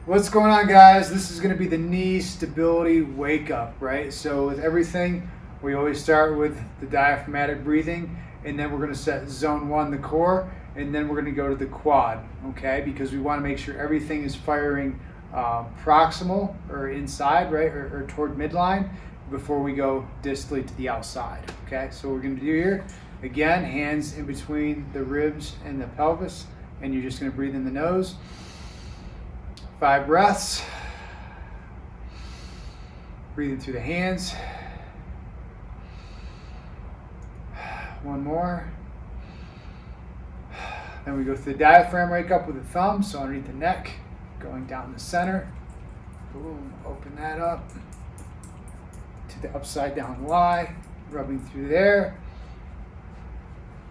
What's going on, guys? This is going to be the knee stability wake up, right? So with everything, we always start with the diaphragmatic breathing, and then we're going to set zone 1, the core, and then we're going to go to the quad, okay? Because we want to make sure everything is firing proximal or inside, right, or toward midline before we go distally to the outside, okay? So what we're going to do here, again, hands in between the ribs and the pelvis, and you're just going to breathe in the nose. 5 breaths. Breathing through the hands. 1 more. Then we go through the diaphragm, wake up with the thumb, so underneath the neck, going down the center. Boom, open that up to the upside down Y, rubbing through there.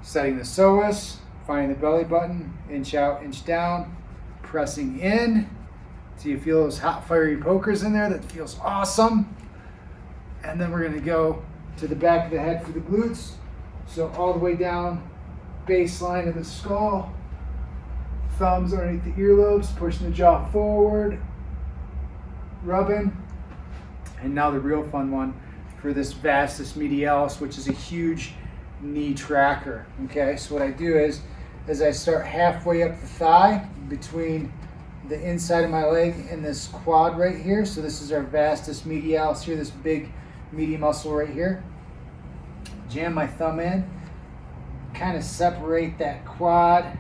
Setting the psoas, finding the belly button, inch out, inch down, pressing in. So you feel those hot, fiery pokers in there. That feels awesome. And then we're going to go to the back of the head for the glutes. So all the way down, baseline of the skull. Thumbs underneath the earlobes, pushing the jaw forward. Rubbing. And now the real fun one for this vastus medialis, which is a huge knee tracker. Okay, so what I do is I start halfway up the thigh between the inside of my leg and this quad right here. So this is our vastus medialis here, this big meaty muscle right here. Jam my thumb in, kind of separate that quad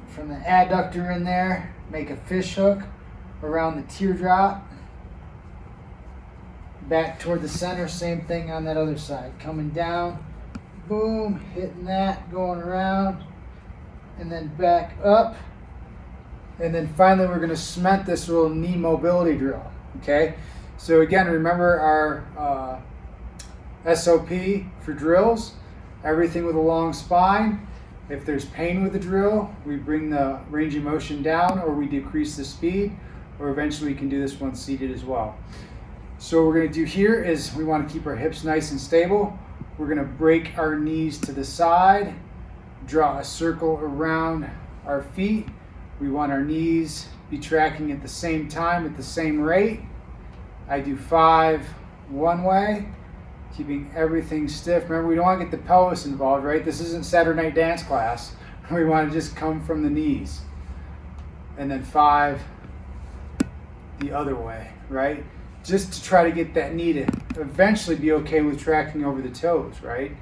from the adductor in there, make a fish hook around the teardrop, back toward the center, same thing on that other side, coming down, boom, hitting that, going around, and then back up. And then finally, we're going to cement this little knee mobility drill, okay? So again, remember our SOP for drills, everything with a long spine. If there's pain with the drill, we bring the range of motion down, or we decrease the speed, or eventually we can do this one seated as well. So what we're going to do here is we want to keep our hips nice and stable. We're going to break our knees to the side, draw a circle around our feet. We want our knees be tracking at the same time, at the same rate. I do 5 one way, keeping everything stiff. Remember, we don't want to get the pelvis involved, right? This isn't Saturday night dance class. We want to just come from the knees. And then 5 the other way, right? Just to try to get that knee to eventually be okay with tracking over the toes, right?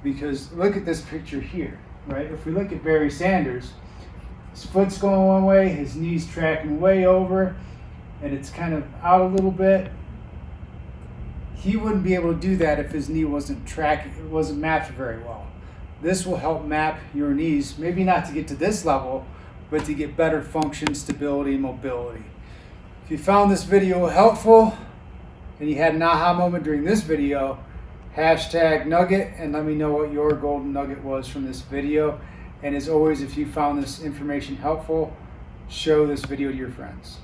Because look at this picture here, right? If we look at Barry Sanders, his foot's going one way, his knee's tracking way over, and it's kind of out a little bit. He wouldn't be able to do that if his knee wasn't tracking, it wasn't mapped very well. This will help map your knees, maybe not to get to this level, but to get better function, stability, and mobility. If you found this video helpful and you had an aha moment during this video, hashtag nugget and let me know what your golden nugget was from this video. And as always, if you found this information helpful, show this video to your friends.